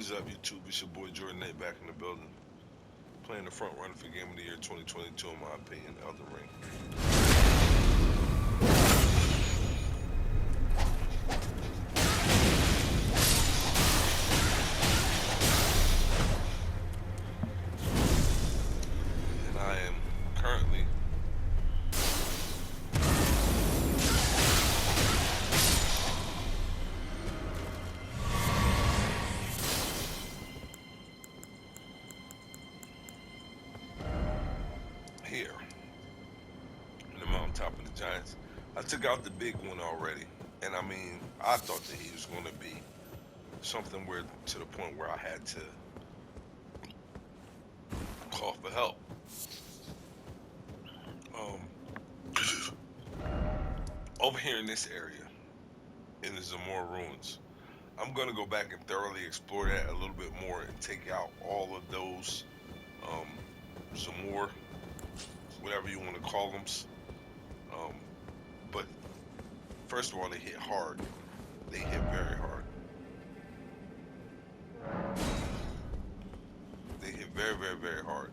What is up, YouTube? It's your boy Jordan Nate back in the building, playing the front runner for Game of the Year 2022, in my opinion, Elden Ring. And I am currently here in the mountaintop of the Giants. I took out the big one already, and I mean, I thought that he was going to be something where to the point where I had to call for help. Um, over here in this area, in the Zamora ruins, I'm gonna go back and thoroughly explore that a little bit more and take out all of those um, Zamora, whatever you want to call them. Um, but first of all, they hit hard. They hit very hard. They hit very, very, very hard,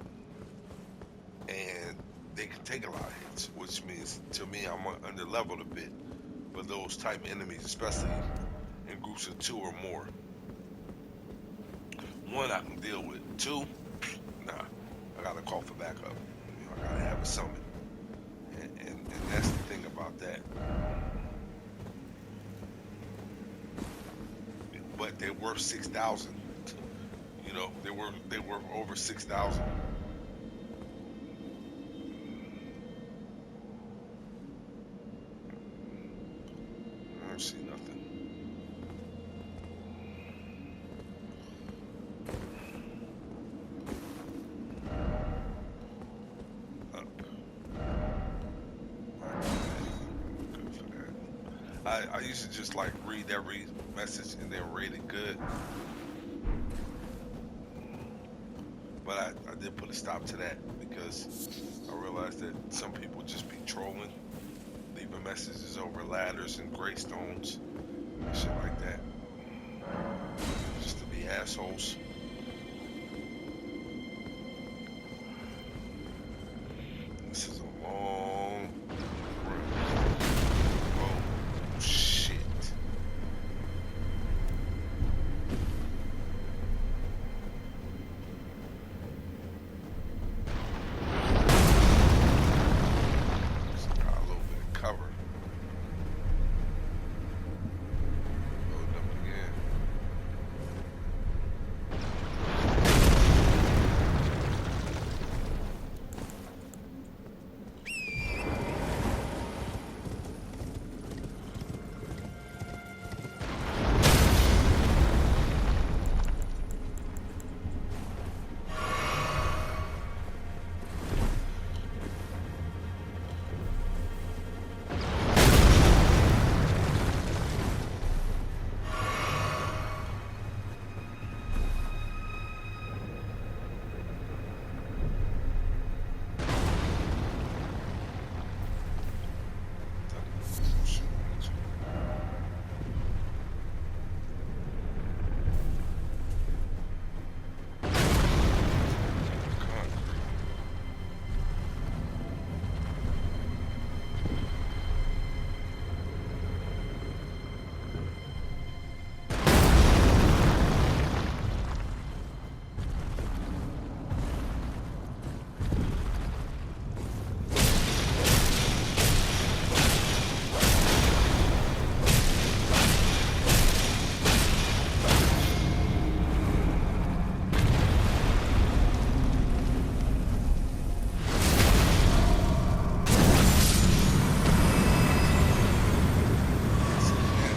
and they can take a lot of hits, which means to me I'm under leveled a bit. But those type enemies, especially in groups of two or more, one I can deal with. Two, nah, I gotta call for backup. I gotta have a summon, and that's the thing about that. But they're worth 6,000. They were over 6,000. I don't see nothing. Up. Good for that. I used to just like read every message and then rate it good, but I did put a stop to that because I realized that some people just be trolling, leaving messages over ladders and gravestones and shit like that, just to be assholes. This is a long run. Oh shit! Just got a little bit of cover. Loading up again.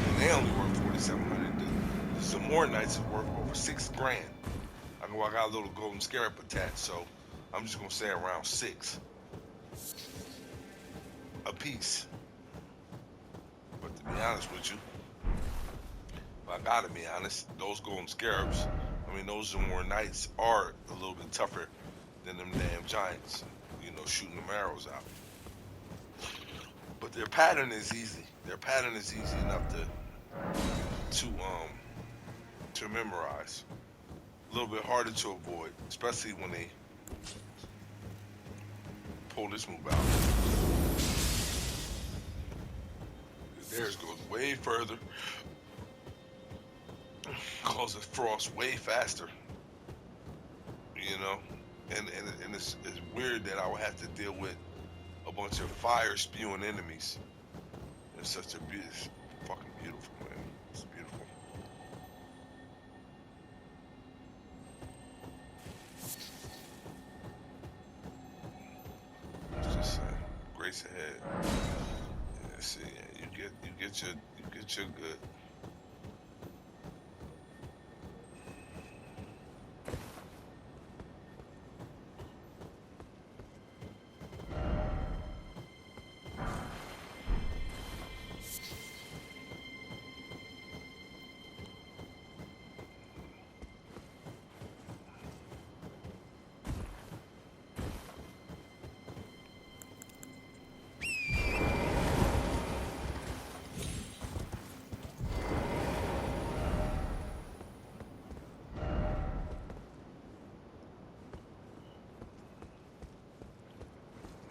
And they only worth 4,700. The Zamora Knights is worth over 6 grand. I got a little golden scarab attached, so I'm just gonna say around 6 a piece. But to be honest with you, if I gotta be honest, those golden scarabs, I mean those Zamora Knights are a little bit tougher than them damn giants. Shooting them arrows out. But their pattern is easy. Their pattern is easy enough to memorize. a little bit harder to avoid, especially when they pull this move out. Theirs goes way further, causes frost way faster, you know. And it's weird that I would have to deal with a bunch of fire spewing enemies. It's such a beautiful, fucking beautiful, man. It's beautiful. It's just grace ahead. Yeah, see, yeah, you get your good.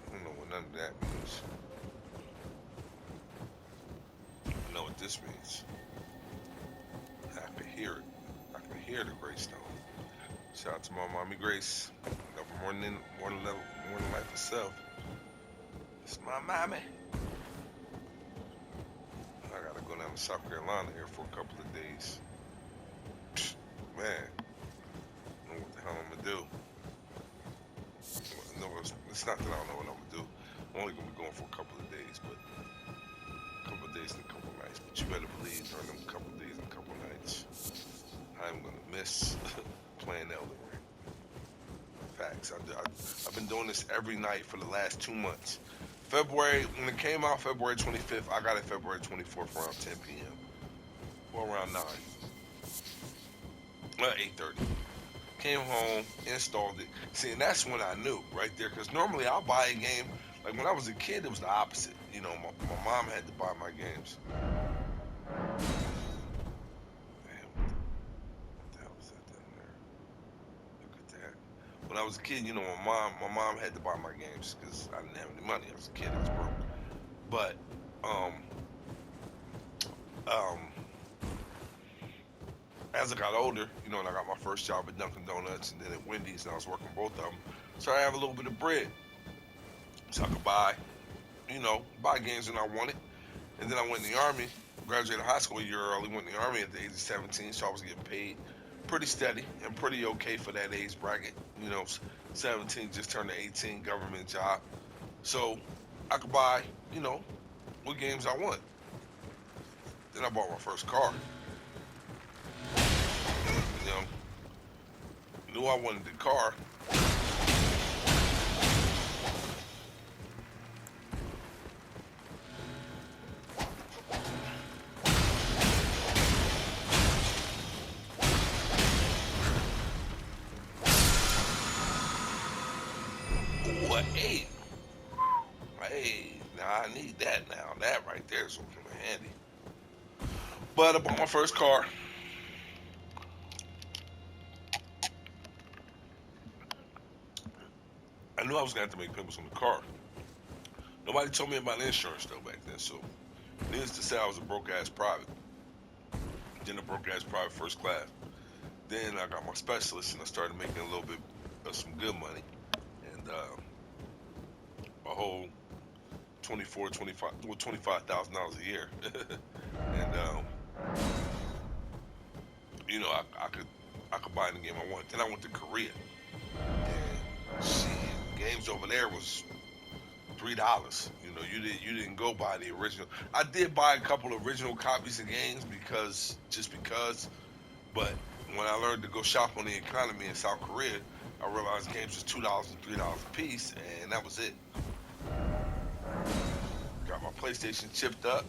I don't know what none of that means. I know what this means. I can hear it. I can hear the greystone. Shout out to my mommy Grace. Got more than life itself. It's my mommy. I gotta go down to South Carolina here for a couple of days. Man, I don't know what the hell I'm gonna do. No, it's not that I don't know what I'm gonna do. I'm only gonna be going for a couple of days, but a couple of days and a couple of nights. But you better believe during them couple of days and a couple of nights, I'm gonna miss playing Elden Ring. Facts. I've been doing this every night for the last 2 months. February, when it came out February 25th, I got it February 24th around 10 p.m. or around 9, 8:30. Came home, installed it. See, and that's when I knew right there, because normally I'll buy a game. Like when I was a kid, it was the opposite. You know, my mom had to buy my games. Man, what the hell was that down there? Look at that. When I was a kid, you know, my mom had to buy my games because I didn't have any money. I was a kid, I was broke. But um, um, as I got older, you know, and I got my first job at Dunkin' Donuts and then at Wendy's, and I was working both of them, so I have a little bit of bread, so I could buy, you know, buy games when I wanted. And then I went in the army, graduated high school a year early, went in the army at the age of 17, so I was getting paid pretty steady and pretty okay for that age bracket. You know, 17 just turned to 18, government job. So I could buy, you know, what games I want. Then I bought my first car. You know, knew I wanted the car. Ooh, a 8. Hey, now I need that now. That right there is something handy. But I bought my first car. I knew I was gonna have to make payments on the car. Nobody told me about insurance though back then, so needless to say, I was a broke ass private. Then a broke ass private first class. Then I got my specialist, and I started making a little bit of some good money, and a whole 24, 25, well, $25,000 a year. And you know, I could buy any game I want. Then I went to Korea, and shit, games over there was $3. You know, you didn't go buy the original. I did buy a couple of original copies of games because just because, but when I learned to go shop on the economy in South Korea, I realized games was $2 and $3 a piece, and that was it. Got my PlayStation chipped up,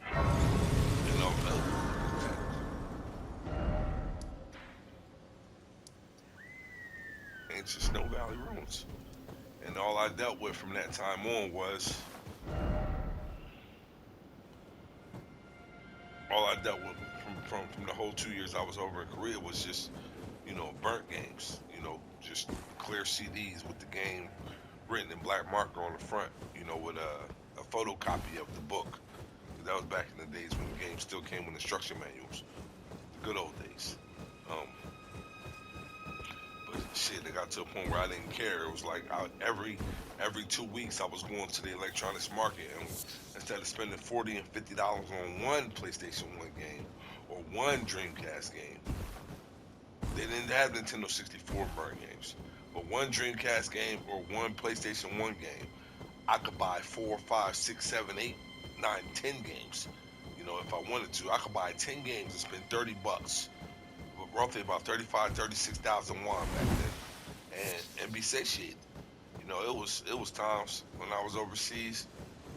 and oh, look at that. Ancient Snow Valley ruins. And all I dealt with from that time on was all I dealt with from the whole 2 years I was over in Korea was just, burnt games. Just clear CDs with the game written in black marker on the front. With a photocopy of the book. That was back in the days when the game still came with instruction manuals. The good old days. Um, but shit, it got to a point where I didn't care. It was like every 2 weeks I was going to the electronics market, and instead of spending $40 and $50 on one PlayStation 1 game or one Dreamcast game, they didn't have Nintendo 64 burn games, but one Dreamcast game or one PlayStation 1 game, I could buy 4, 5, 6, 7, 8, 9, 10 games. If I wanted to, I could buy 10 games and spend $30, roughly about 35, 36,000 won back then, and be satiated. It was times when I was overseas.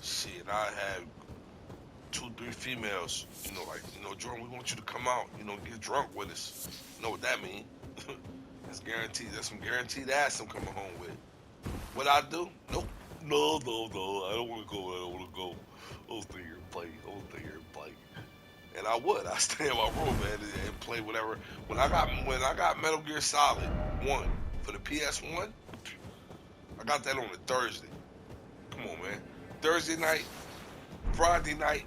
Shit, I had 2, 3 females. Jordan, we want you to come out. Get drunk with us. You know what that mean? It's guaranteed. There's some guaranteed ass I'm coming home with. What I do? Nope. No. I don't want to go. I don't want to go. I'll stay here and play. And I would. I stay in my room, man, and play whatever. When I got Metal Gear Solid 1 for the PS1, I got that on a Thursday. Come on, man. Thursday night, Friday night,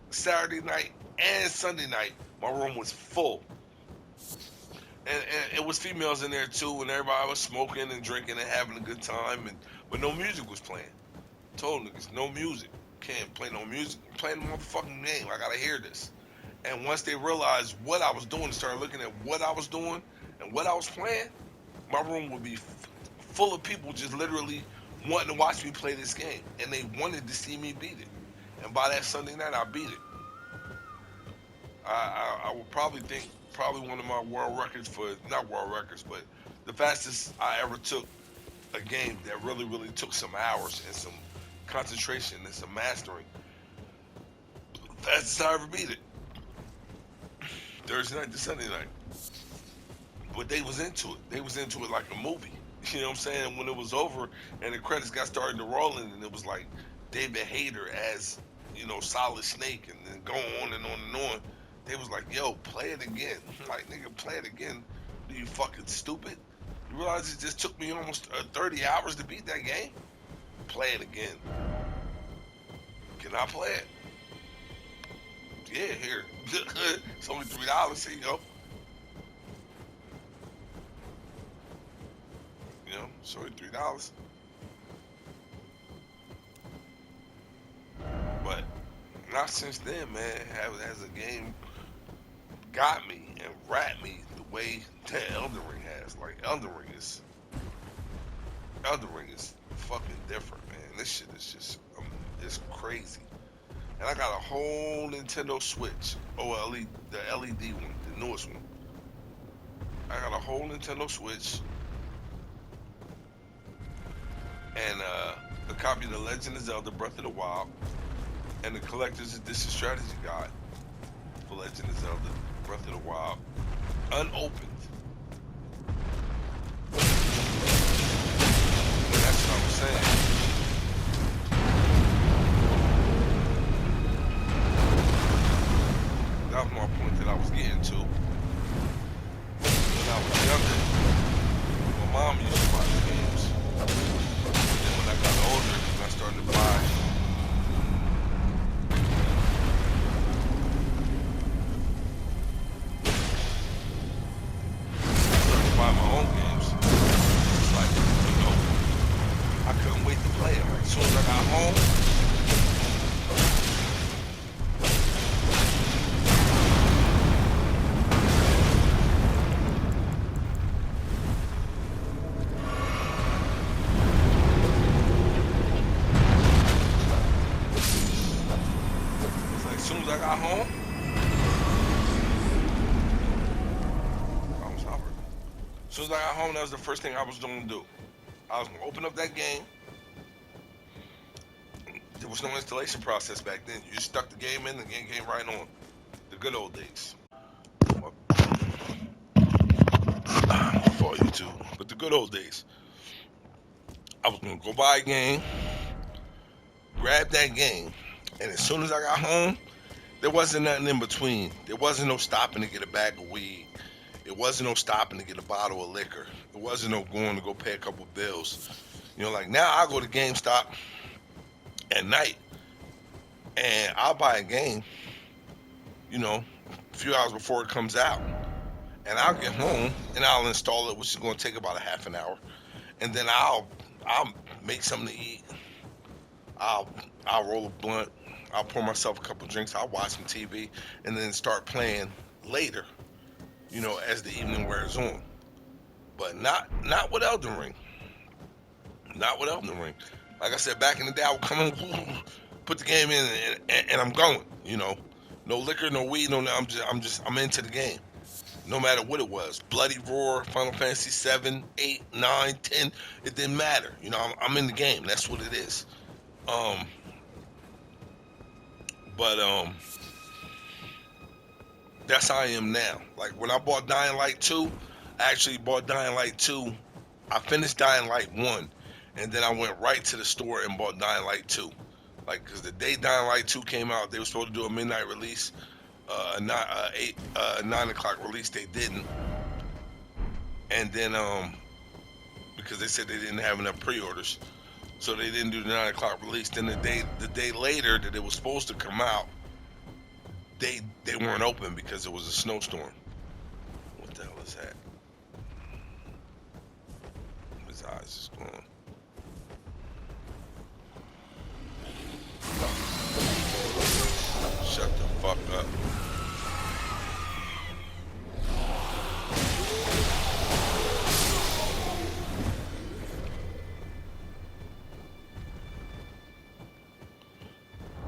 Saturday night, and Sunday night, my room was full. And it was females in there too, and everybody was smoking and drinking and having a good time, but no music was playing. Told niggas, no music. Can't play no music. I'm playing the motherfucking game. I gotta hear this. And once they realized what I was doing, started looking at what I was doing and what I was playing, my room would be full of people just literally wanting to watch me play this game. And they wanted to see me beat it. And by that Sunday night, I beat it. I would probably one of my world records not world records, but the fastest I ever took a game that really, really took some hours and some concentration and some mastering. Fastest I ever beat it. Thursday night to Sunday night. But they was into it. They was into it like a movie. You know what I'm saying? When it was over and the credits got started to rolling, and it was like David Hayter as, Solid Snake, and then go on and on and on. They was like, yo, play it again. I'm like, nigga, play it again. Are you fucking stupid? You realize it just took me almost 30 hours to beat that game? Play it again. Can I play it? Yeah, here. It's only $3. Here you go. It's only $3. But not since then, man. Has a game got me and wrapped me the way that Elden Ring has. Like Elden Ring is fucking different, man. This shit is just it's crazy. And I got a whole Nintendo Switch, OLED, the LED one, the newest one. I got a whole Nintendo Switch and a copy of The Legend of Zelda: Breath of the Wild and the Collector's Edition Strategy Guide for Legend of Zelda: Breath of the Wild, unopened. And that's what I'm saying. That was my point that I was getting to. When I was younger, my mom used to buy the games. And then when I got older, I started to buy. My own games. It's like, I couldn't wait to play them. As soon as I got home, that was the first thing I was going to do. I was going to open up that game. There was no installation process back then. You just stuck the game in, the game came right on. The good old days. For you too. But the good old days. I was going to go buy a game, grab that game, and as soon as I got home, There wasn't nothing in between. There wasn't no stopping to get a bag of weed. It wasn't no stopping to get a bottle of liquor. It wasn't no going to go pay a couple bills. Like now I go to GameStop at night and I'll buy a game, a few hours before it comes out. And I'll get home and I'll install it, which is going to take about a half an hour. And then I'll make something to eat. I'll I'll roll a blunt. I'll pour myself a couple drinks. I'll watch some TV and then start playing later, as the evening wears on. But not with Elden Ring. Not with Elden Ring. Like I said, back in the day, I would come home, put the game in, and I'm going. No liquor, no weed, no. I'm into the game. No matter what it was, Bloody Roar, Final Fantasy 7, 8, 9, 10, it didn't matter. I'm in the game. That's what it is. Um, but that's how I am now. Like when I bought Dying Light 2, I actually bought Dying Light 2. I finished Dying Light 1, and then I went right to the store and bought Dying Light 2. Like, because the day Dying Light 2 came out, they were supposed to do a midnight release, a 9 o'clock release. They didn't. And then, because they said they didn't have enough pre-orders, so they didn't do the 9 o'clock release. Then the day later that it was supposed to come out, they weren't open because it was a snowstorm. What the hell is that? His eyes is going. Shut the fuck up.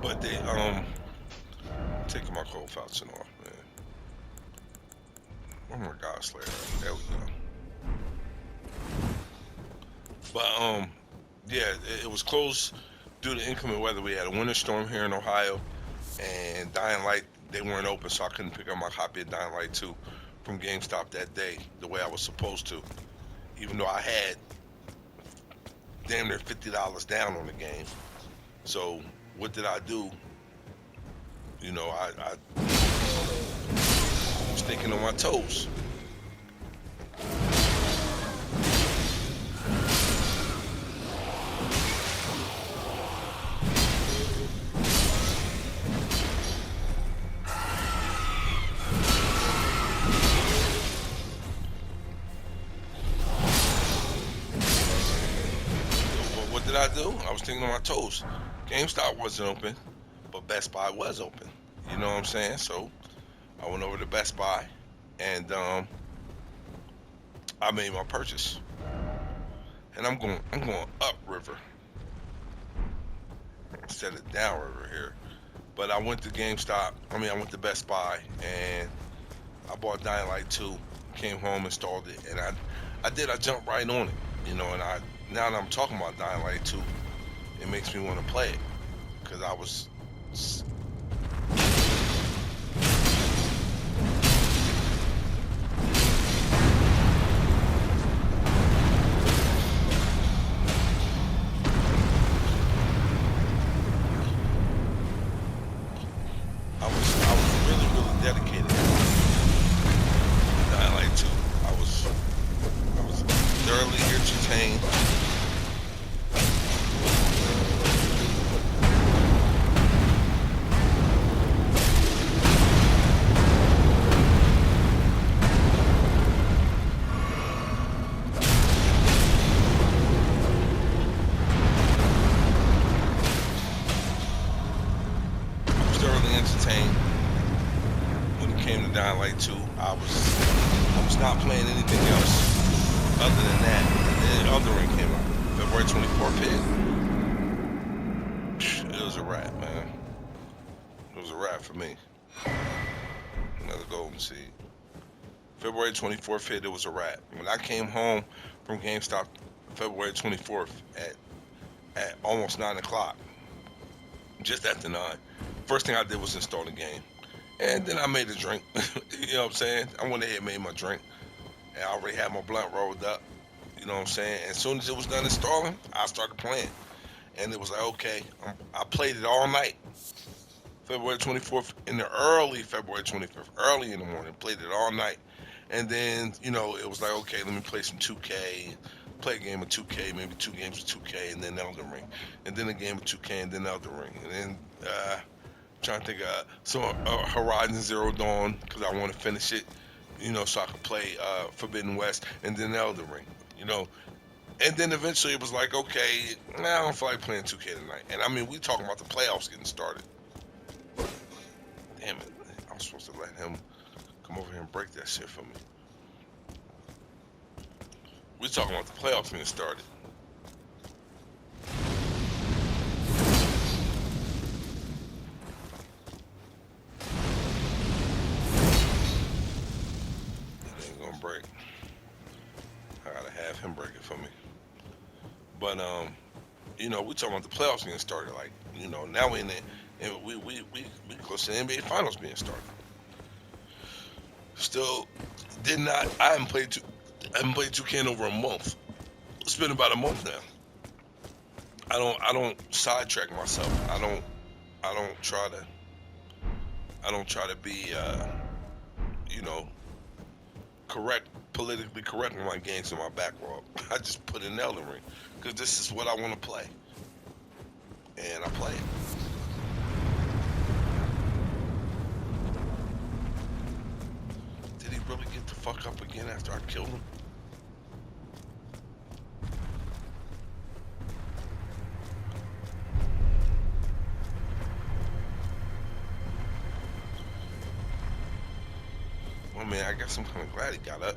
But they taking my cold Falcon off, man. Oh my God, Slayer. There we go. But yeah, it was closed due to inclement weather. We had a winter storm here in Ohio, and Dying Light, they weren't open, so I couldn't pick up my copy of Dying Light 2 from GameStop that day the way I was supposed to, even though I had damn near $50 down on the game. So what did I do? I was thinking on my toes. What did I do? I was thinking on my toes. GameStop wasn't open, but Best Buy was open. You know what I'm saying? So I went over to Best Buy and I made my purchase. And I'm going upriver instead of downriver here. But I went to GameStop. I went to Best Buy and I bought Dying Light 2. Came home, installed it, and I jumped right on it. And now that I'm talking about Dying Light 2, it makes me want to play it because I was. I was really, really dedicated to Dying Light 2. I was thoroughly entertained. I was thoroughly entertained when it came to Dying Light 2. I was not playing anything else other than that. And then Elden Ring came out February 24th. It was a wrap, man. It was a wrap for me. Another golden seed. February 24th hit, it was a wrap. When I came home from GameStop February 24th at almost 9 o'clock, just after 9, first thing I did was install the game. And then I made a drink. You know what I'm saying? I went ahead and made my drink. And I already had my blunt rolled up. You know what I'm saying? As soon as it was done installing, I started playing. And it was like, okay, I played it all night. February 24th, in the early February 25th, early in the morning. Played it all night, and then it was like, okay, let me play some 2K, play a game of 2K, maybe two games of 2K, and then Elden Ring, and then a game of 2K, and then Elden Ring, and then trying to think some Horizon Zero Dawn because I want to finish it, so I could play Forbidden West, and then Elden Ring, you know. And then eventually it was like, okay, nah, I don't feel like playing 2K tonight. And I mean, we talking about the playoffs getting started. Damn it. I was supposed to let him come over here and break that shit for me. We talking about the playoffs getting started. It ain't gonna break. I gotta have him break it for me. But we talking about the playoffs getting started. Like, now we in the and we close to the NBA finals being started. Still did not I haven't played 2K in over a month. It's been about a month now. I don't sidetrack myself. I don't try to be you know correct politically correct with my games in my backlog. I just put in Elden Ring because this is what I want to play, and I play it. Did he really get the fuck up again after I killed him? Well, man, I guess I'm kind of glad he got up.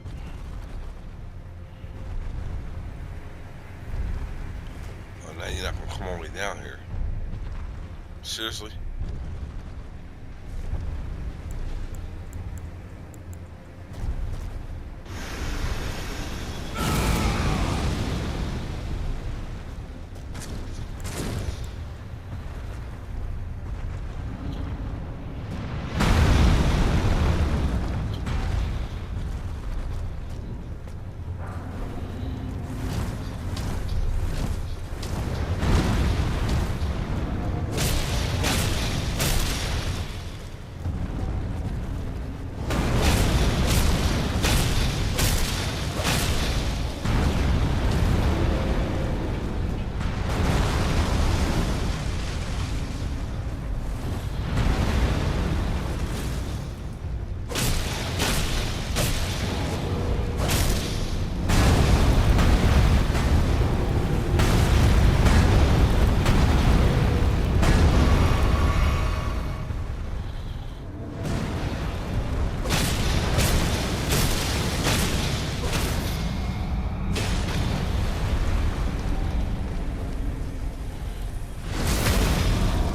Oh, now you're not gonna come all the way down here. Seriously?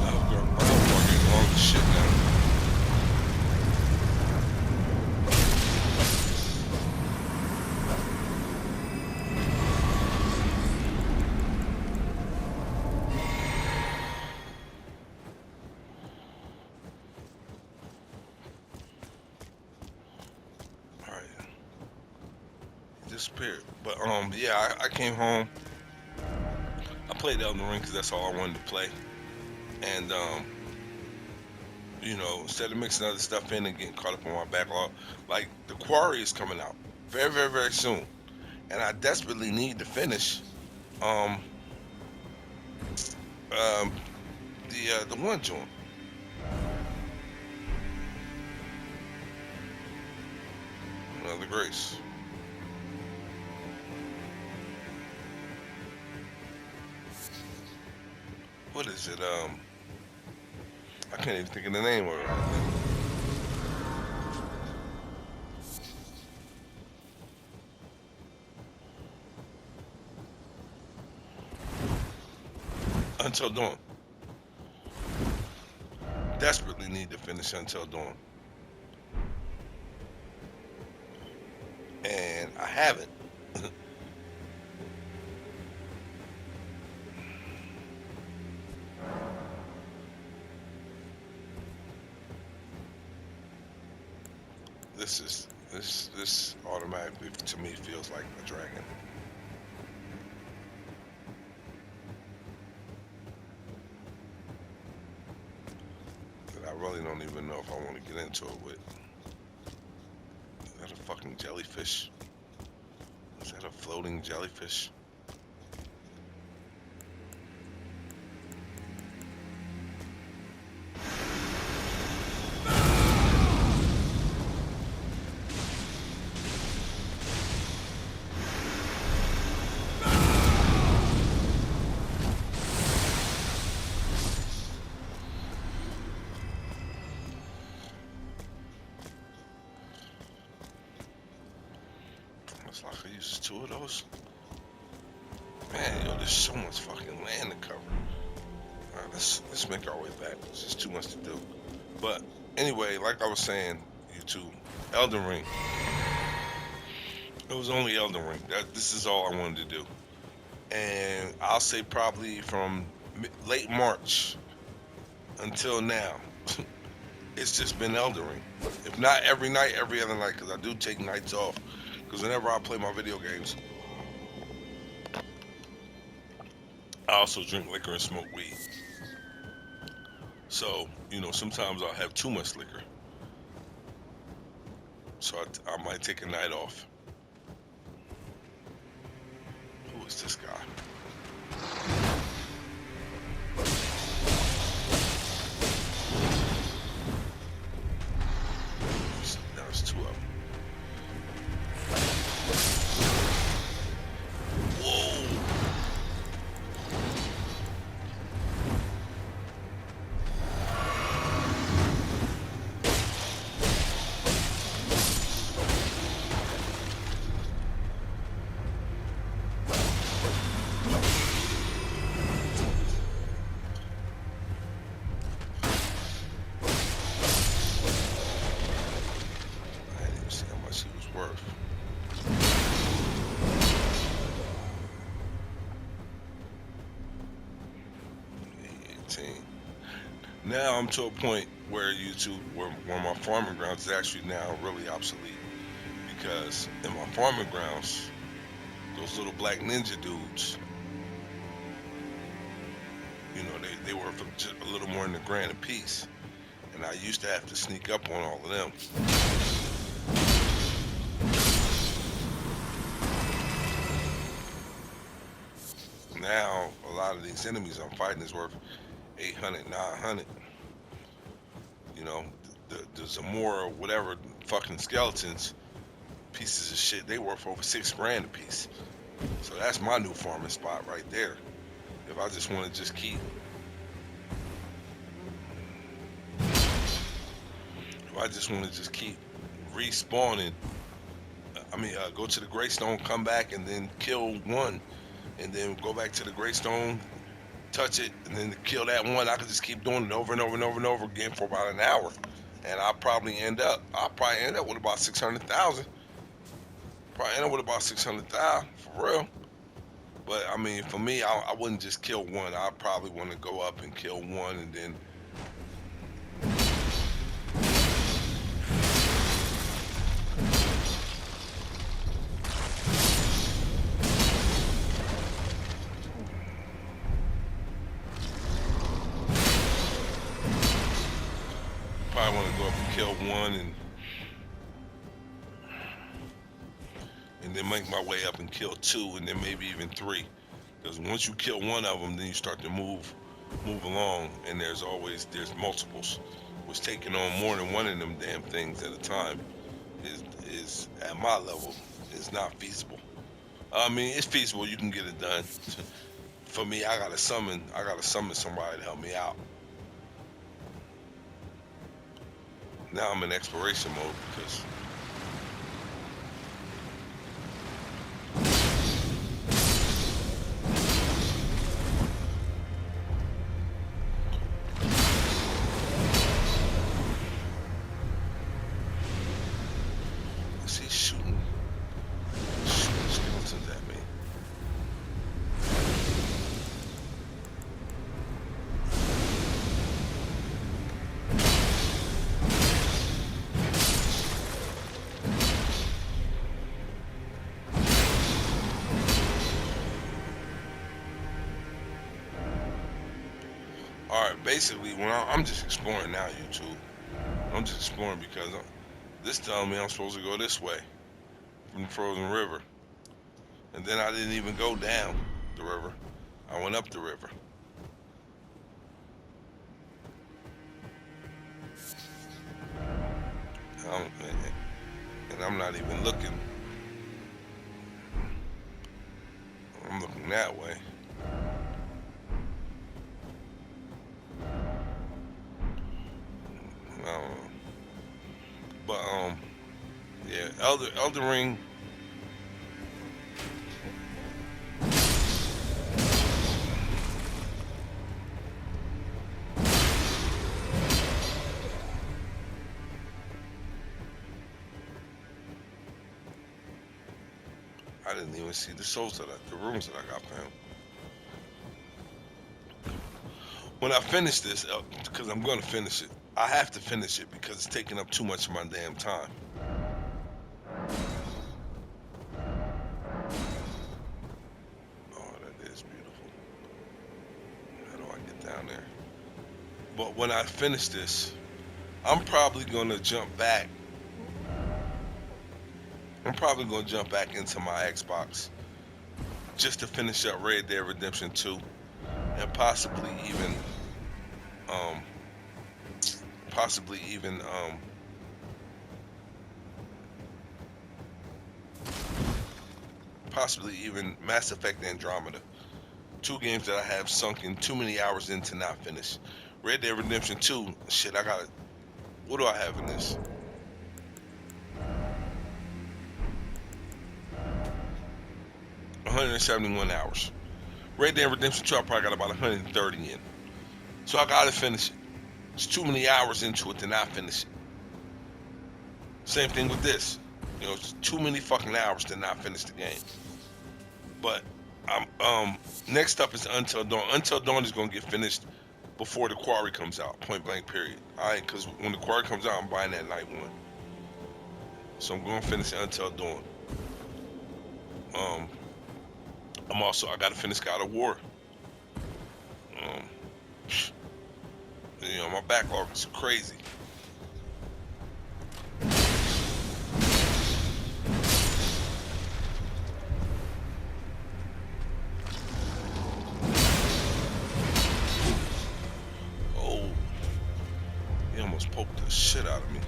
Oh, girl, I'm fucking all this shit now. All right, he disappeared. But yeah, I came home. I played Elden Ring because that's all I wanted to play. And instead of mixing other stuff in and getting caught up on my backlog, like the Quarry is coming out very, very, very soon, and I desperately need to finish um um the one joint. The Grace. What is it? I can't even think of the name of it right now. Until Dawn. Desperately need to finish Until Dawn, and I haven't. This automatically to me feels like a dragon. That if I want to get into it with. Is that a fucking jellyfish? Is that a floating jellyfish? Looks like I use 2 of those. Man, yo, there's so much fucking land to cover. All right, let's make our way back. There's just too much to do. But anyway, like I was saying, YouTube, Elden Ring. It was only Elden Ring. This is all I wanted to do. And I'll say probably from late March until now, it's just been Elden Ring. If not every night, every other night, because I do take nights off. Because whenever I play my video games, I also drink liquor and smoke weed. So, sometimes I'll have too much liquor. So I might take a night off. Who is this guy? There's 2 of them. Whoa! Now I'm to a point where where my farming grounds is actually now really obsolete, because in my farming grounds, those little black ninja dudes, they were for just a little more than $1,000 a piece, and I used to have to sneak up on all of them. Now a lot of these enemies I'm fighting is worth 800, 900. The Zamora, whatever fucking skeletons, pieces of shit, they worth over $6,000 a piece. So that's my new farming spot right there. If I just want to just keep, respawning, go to the Greystone, come back, and then kill one, and then go back to the Greystone, touch it, and then kill that one. I could just keep doing it over and over and over and over again for about an hour, and I'll probably end up with about 600,000. Probably end up with about 600,000 for real. But for me, I wouldn't just kill one. I probably want to go up and kill one, and then kill one and then make my way up and kill 2, and then maybe even 3. Because once you kill one of them, then you start to move along, and there's multiples. Which taking on more than one of them damn things at a time is at my level is not feasible. It's feasible, you can get it done. For me, I gotta summon somebody to help me out. Now I'm in exploration mode because he's shooting skeletons at me. Alright, basically, when I'm just exploring now, YouTube. I'm just exploring because this telling me I'm supposed to go this way from the frozen river. And then I didn't even go down the river. I went up the river. Um, and I'm not even looking. I'm looking that way. I don't know. But yeah, Elden Ring. I didn't even see the souls the rooms that I got found. When I finish this, because I'm gonna finish it, I have to finish it because it's taking up too much of my damn time. Oh, that is beautiful. How do I get down there? But when I finish this, I'm probably gonna jump back. I'm probably gonna jump back into my Xbox just to finish up Red Dead Redemption 2 and um, possibly even possibly even Mass Effect Andromeda. Two games that I have sunk in too many hours in to not finish. Red Dead Redemption 2, shit, I got it. What do I have in this? 171 hours. Red Dead Redemption 2, I probably got about 130 in. So I gotta finish it. It's too many hours into it to not finish it. Same thing with this. You know, it's too many fucking hours to not finish the game. But I'm next up is Until Dawn. Until Dawn is gonna get finished before the Quarry comes out. Point blank. Period. Alright, because when the Quarry comes out, I'm buying that night one. So I'm gonna finish Until Dawn. Um, I gotta finish God of War. Um, you know, my backlog is crazy. Oh, he almost poked the shit out of me.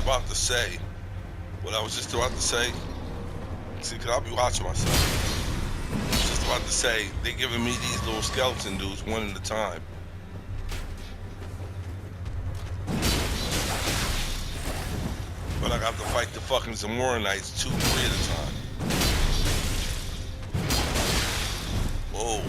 About to say what I was just about to say. See, because I'll be watching myself. I was just about to say, they giving me these little skeleton dudes one at a time. But I got to fight the fucking Zamora Knights 2, 3 at a time. Whoa.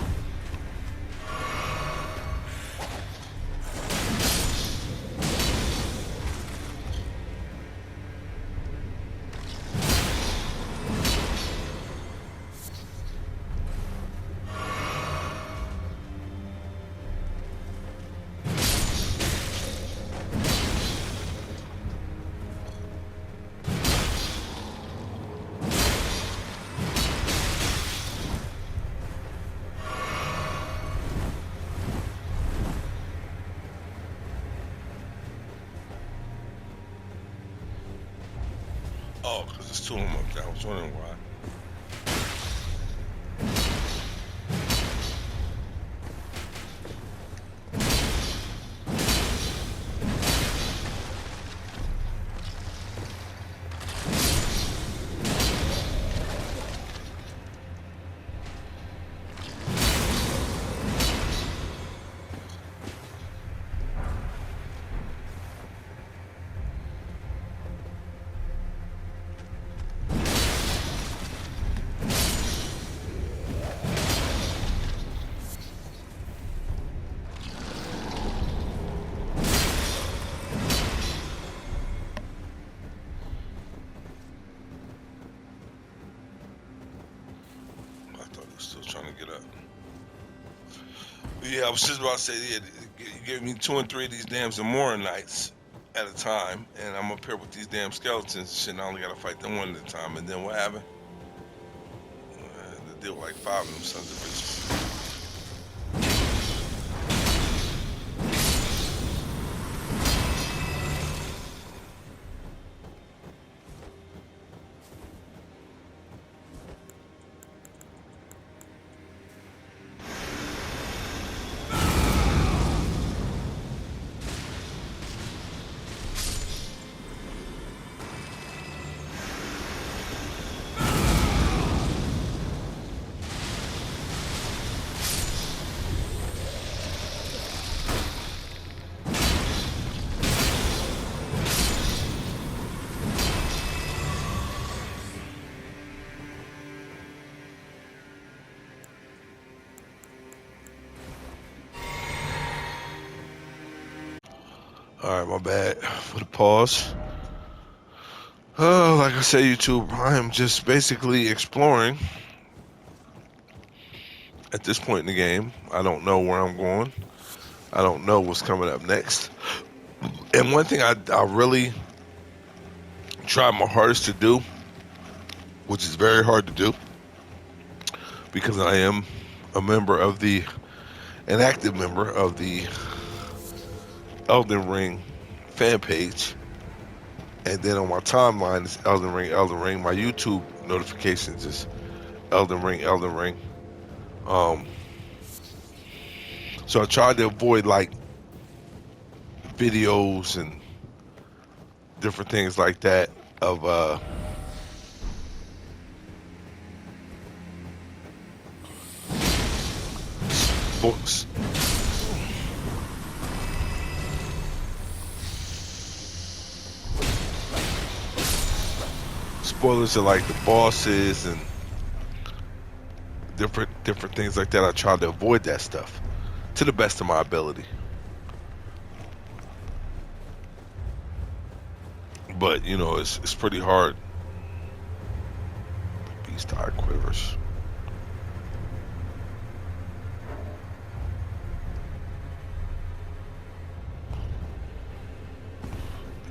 Oh, because there's two of them up there. I was wondering why. Still trying to get up. Yeah, I was just about to say, yeah, you gave me 2 and 3 of these damn Zamora nights at a time, and I'm up here with these damn skeletons and shit, and I only gotta fight them one at a time, and then what happened? I had to deal with like 5 of them sons of bitches. Alright, my bad for the pause. Oh, like I said, YouTube, I am just basically exploring at this point in the game. I don't know where I'm going. I don't know what's coming up next. And one thing I really try my hardest to do, which is very hard to do, because I am a member of an active member of the Elden Ring fan page. And then on my timeline is Elden Ring, Elden Ring. My YouTube notifications is Elden Ring, Elden Ring. So I tried to avoid like videos and different things like that of books. Spoilers of like the bosses and different things like that. I tried to avoid that stuff to the best of my ability. But you know, it's pretty hard. Beast eye quivers.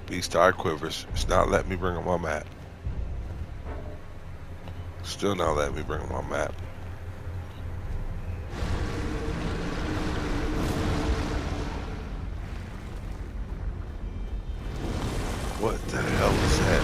Beast eye quivers. It's not letting me bring up my map. Still not letting me bring up my map. What the hell is that?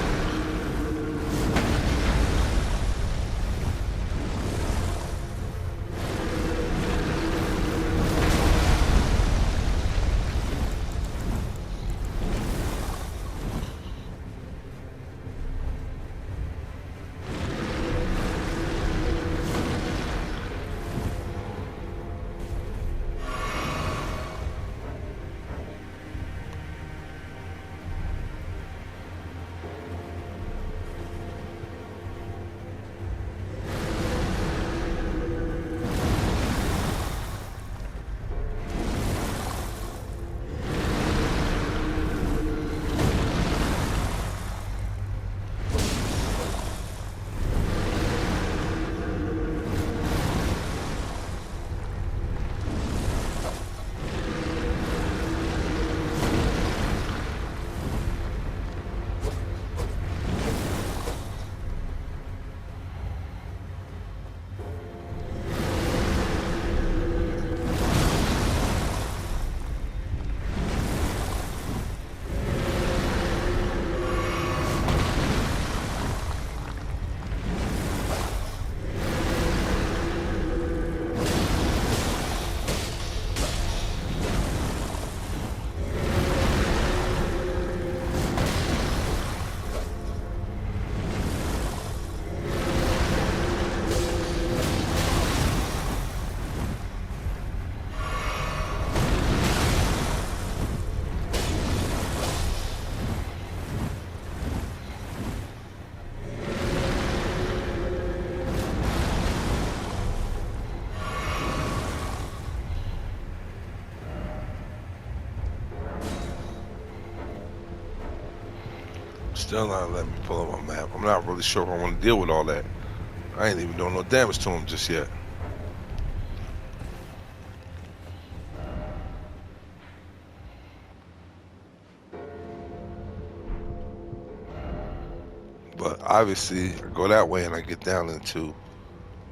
Still not letting me pull up my map. I'm not really sure if I want to deal with all that. I ain't even doing no damage to him just yet. But obviously, I go that way and I get down into,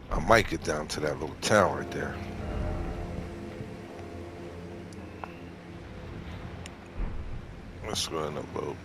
I might get down to that little town right there. Let's go ahead and upload.